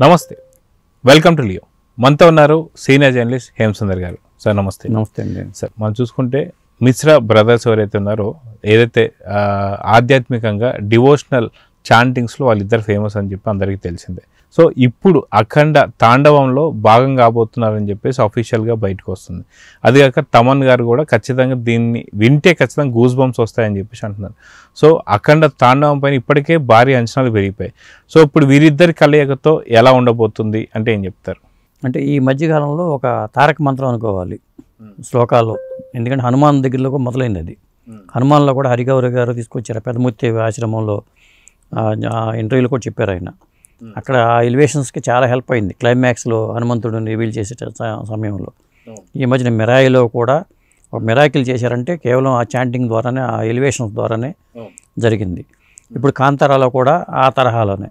నమస్తే, welcome to Leo. మనతో ఉన్నారు సీనియర్ జర్నలిస్ట్ హేమసుందర్ గారు. సార్ నమస్తే. నమస్తే అండి. సార్, మనం చూసుకుంటే మిశ్రా బ్రదర్స్ ఎవరైతే ఉన్నారో, ఏదైతే ఆధ్యాత్మికంగా డివోషనల్ చాంటింగ్స్లో వాళ్ళిద్దరు ఫేమస్ అని చెప్పి అందరికీ తెలిసిందే. సో ఇప్పుడు అఖండ తాండవంలో భాగం కాబోతున్నారని చెప్పేసి అఫీషియల్గా బయటకు వస్తుంది. అదిగాక తమన్ గారు కూడా ఖచ్చితంగా దీన్ని వింటే ఖచ్చితంగా గూస్ బంప్స్ వస్తాయని చెప్పేసి అంటున్నారు. సో అఖండ తాండవం పైన ఇప్పటికే భారీ అంచనాలు పెరిగిపోయాయి. సో ఇప్పుడు వీరిద్దరి కలయికతో ఎలా ఉండబోతుంది అంటే ఏం చెప్తారు? అంటే ఈ మధ్యకాలంలో ఒక తారక మంత్రం అనుకోవాలి శ్లోకాల్లో. ఎందుకంటే హనుమాన్ దగ్గరలో కూడా మొదలైంది అది. హనుమాన్లో కూడా హరిగౌర గారు తీసుకొచ్చారు పెదముత్తి ఆశ్రమంలో. ఇంటర్వ్యూలో కూడా చెప్పారు ఆయన. అక్కడ ఆ ఎలివేషన్స్కి చాలా హెల్ప్ అయింది క్లైమాక్స్లో హనుమంతుడిని రివీల్ చేసే సమయంలో. ఈ మధ్యన మిరాయిలో కూడా ఒక మిరాకిల్ చేశారంటే కేవలం ఆ చాంటింగ్ ద్వారానే, ఆ ఎలివేషన్స్ ద్వారానే జరిగింది. ఇప్పుడు కాంతారాలో కూడా ఆ తరహాలోనే.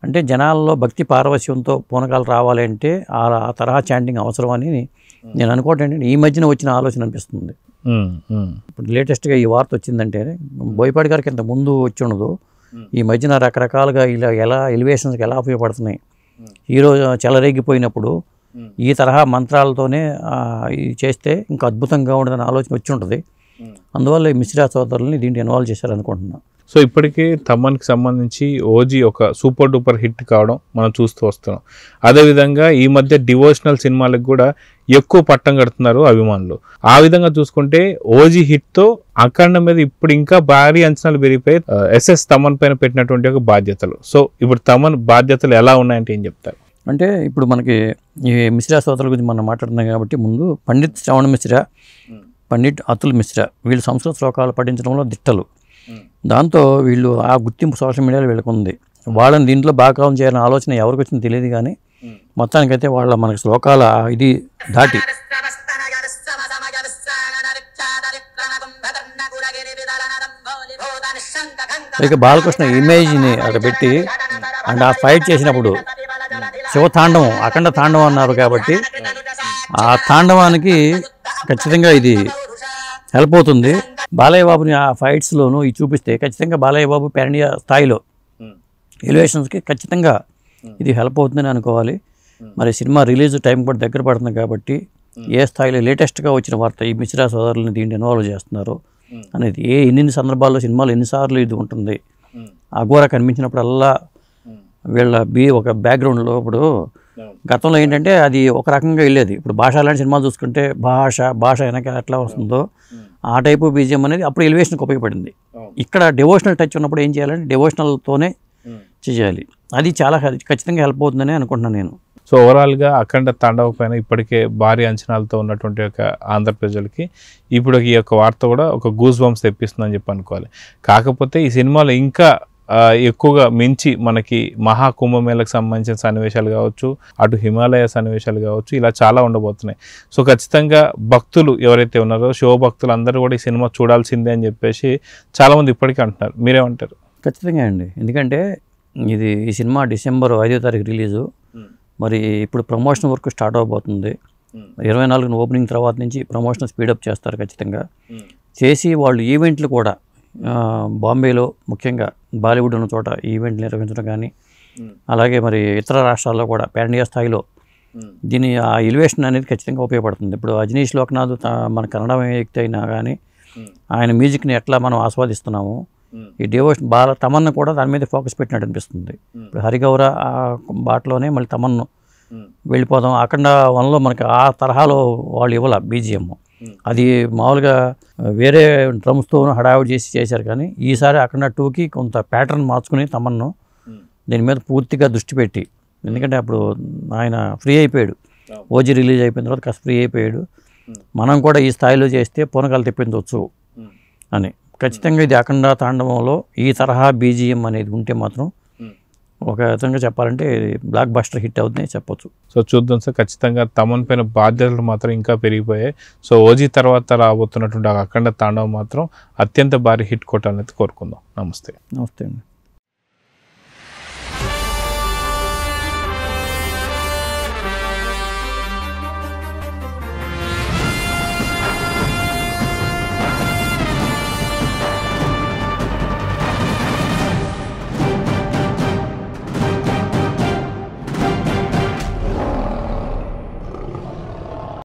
అంటే జనాల్లో భక్తి పారవశ్యంతో పూనకాలు రావాలి అంటే ఆ తరహా చాంటింగ్ అవసరం అని నేను అనుకోవటం ఏంటంటే ఈ మధ్యన వచ్చిన ఆలోచన అనిపిస్తుంది. ఇప్పుడు లేటెస్ట్గా ఈ వార్త వచ్చిందంటే బోయపాటి గారికి ఇంత ముందు వచ్చి ఉండదు. ఈ మధ్యన రకరకాలుగా ఇలా ఎలా ఎలివేషన్స్కి ఎలా ఉపయోగపడుతున్నాయి. హీరో చెలరేగిపోయినప్పుడు ఈ తరహా మంత్రాలతోనే చేస్తే ఇంకా అద్భుతంగా ఉండదని ఆలోచన వచ్చి ఉంటుంది. అందువల్ల ఈ మిశ్రా సోదరుల్ని దీంట్లో ఇన్వాల్వ్ చేశారనుకుంటున్నాను. సో ఇప్పటికీ తమన్కి సంబంధించి ఓజీ ఒక సూపర్ డూపర్ హిట్ కావడం మనం చూస్తూ వస్తున్నాం. అదేవిధంగా ఈ మధ్య డివోషనల్ సినిమాలకు కూడా ఎక్కువ పట్టం కడుతున్నారు అభిమానులు. ఆ విధంగా చూసుకుంటే ఓజీ హిట్తో అఖండ మీద ఇప్పుడు ఇంకా భారీ అంచనాలు పెరిగిపోయి ఎస్ఎస్ తమన్ పైన పెట్టినటువంటి ఒక బాధ్యతలు. సో ఇప్పుడు తమన్ బాధ్యతలు ఎలా ఉన్నాయంటే ఏం చెప్తారు? అంటే ఇప్పుడు మనకి ఈ మిశ్రా సోదరుల గురించి మనం మాట్లాడుతున్నాం కాబట్టి ముందు పండిత్ శ్రవణ మిశ్రా, పండిట్ అతుల్ మిశ్రా వీళ్ళు సంస్కృత శ్లోకాలు పఠించడంలో దిట్టలు. దాంతో వీళ్ళు ఆ గుర్తింపు సోషల్ మీడియాలో వీళ్ళకుంది. వాళ్ళని దీంట్లో భాగం చేయాలనే ఆలోచన ఎవరికి వచ్చిందో తెలియదు కానీ మొత్తానికైతే వాళ్ళ మనకి శ్లోకాల ఇది దాటి ఇక బాలకృష్ణ ఇమేజ్ని అక్కడ పెట్టి అండ్ ఆ ఫైట్ చేసినప్పుడు శివతాండవం, అఖండ తాండవం అన్నారు కాబట్టి ఆ తాండవానికి ఖచ్చితంగా ఇది హెల్ప్ అవుతుంది. బాలయ్య బాబుని ఆ ఫైట్స్లోనూ ఇది చూపిస్తే ఖచ్చితంగా బాలయ్య బాబు పాన్ ఇండియా స్థాయిలో ఎలివేషన్స్కి ఖచ్చితంగా ఇది హెల్ప్ అవుతుందని అనుకోవాలి. మరి సినిమా రిలీజ్ టైం కూడా దగ్గర పడుతుంది కాబట్టి ఏ స్థాయిలో లేటెస్ట్గా వచ్చిన వార్త ఈ మిశ్రా సోదరులని దీన్ని ఇన్వాల్వ్ చేస్తున్నారు అనేది ఎన్ని సందర్భాల్లో సినిమాలు ఎన్నిసార్లు ఇది ఉంటుంది. అఘోర కనిపించినప్పుడల్లా వీళ్ళ ఒక బ్యాక్గ్రౌండ్లో ఇప్పుడు గతంలో ఏంటంటే అది ఒక రకంగా వెళ్ళేది. ఇప్పుడు భాష లాంటి సినిమాలు చూసుకుంటే భాష వెనక ఎట్లా వస్తుందో ఆ టైపు బీజిఎం అనేది అప్పుడు ఎలివేషన్కి ఉపయోగపడింది. ఇక్కడ డివోషనల్ టచ్ ఉన్నప్పుడు ఏం చేయాలంటే డివోషనల్తోనే చేయాలి. అది చాలా ఖచ్చితంగా హెల్ప్ అవుతుందని అనుకుంటున్నాను నేను. సో ఓవరాల్గా అఖండ తాండవ పైన ఇప్పటికే భారీ అంచనాలతో ఉన్నటువంటి ఒక ఆంధ్ర ప్రజలకి ఇప్పుడు ఈ యొక్క వార్త కూడా ఒక గూస్ బంప్స్ తెప్పిస్తుందని చెప్పి అనుకోవాలి. కాకపోతే ఈ సినిమాలో ఇంకా ఎక్కువగా మించి మనకి మహాకుంభమేళకు సంబంధించిన సన్నివేశాలు కావచ్చు, అటు హిమాలయ సన్నివేశాలు కావచ్చు, ఇలా చాలా ఉండబోతున్నాయి. సో ఖచ్చితంగా భక్తులు ఎవరైతే ఉన్నారో శివభక్తులు అందరూ కూడా ఈ సినిమా చూడాల్సిందే అని చెప్పేసి చాలామంది ఇప్పటికీ అంటున్నారు. మీరేమంటారు? ఖచ్చితంగా అండి. ఎందుకంటే ఈ సినిమా డిసెంబర్ 5వ తారీఖు రిలీజు. మరి ఇప్పుడు ప్రమోషన్ వర్క్ స్టార్ట్ అవబోతుంది. 24న ఓపెనింగ్ తర్వాత నుంచి ప్రమోషన్ స్పీడప్ చేస్తారు ఖచ్చితంగా. చేసి వాళ్ళు ఈవెంట్లు కూడా బాంబేలో ముఖ్యంగా బాలీవుడ్ ఉన్న చోట ఈవెంట్లు నిర్వహించడం కానీ, అలాగే మరి ఇతర రాష్ట్రాల్లో కూడా పాన్ ఇండియా స్థాయిలో దీని ఆ ఎలివేషన్ అనేది ఖచ్చితంగా ఉపయోగపడుతుంది. ఇప్పుడు అజనీష్ లోక్నాథ్ మన కన్నడ వ్యక్తి అయినా కానీ ఆయన మ్యూజిక్ని ఎట్లా మనం ఆస్వాదిస్తున్నాము, ఈ డివోషన్ తమన్ను కూడా దాని మీద ఫోకస్ పెట్టినట్టు అనిపిస్తుంది. ఇప్పుడు హరిగౌర ఆ బాటలోనే మళ్ళీ తమన్ను వెళ్ళిపోదాం. అఖండ 1లో మనకి ఆ తరహాలో వాళ్ళు ఇవ్వాల బీజిఎం. అది మామూలుగా వేరే డ్రమ్స్తో హడావిడి చేశారు కానీ ఈసారి అఖండ 2కి కొంత ప్యాటర్న్ మార్చుకుని తమన్ను దీని మీద పూర్తిగా దృష్టి పెట్టి, ఎందుకంటే అప్పుడు ఆయన ఫ్రీ అయిపోయాడు. ఓజీ రిలీజ్ అయిపోయిన తర్వాత కాస్త ఫ్రీ అయిపోయాడు. మనం కూడా ఈ స్థాయిలో చేస్తే పూనకాలు తెప్పించవచ్చు అని. ఖచ్చితంగా ఇది అఖండ తాండవంలో ఈ తరహా బీజిఎం అనేది ఉంటే మాత్రం ఒక విధంగా చెప్పాలంటే బ్లాక్ బస్టర్ హిట్ అవుతుందని చెప్పొచ్చు. సో చూద్దాం సార్. ఖచ్చితంగా తమన్ పైన బాధ్యతలు మాత్రం ఇంకా పెరిగిపోయాయి. సో ఓజీ తర్వాత రాబోతున్నటువంటి అఖండ తాండవం మాత్రం అత్యంత భారీ హిట్ కొట్టాలని కోరుకుందాం. నమస్తే. నమస్తే అండి.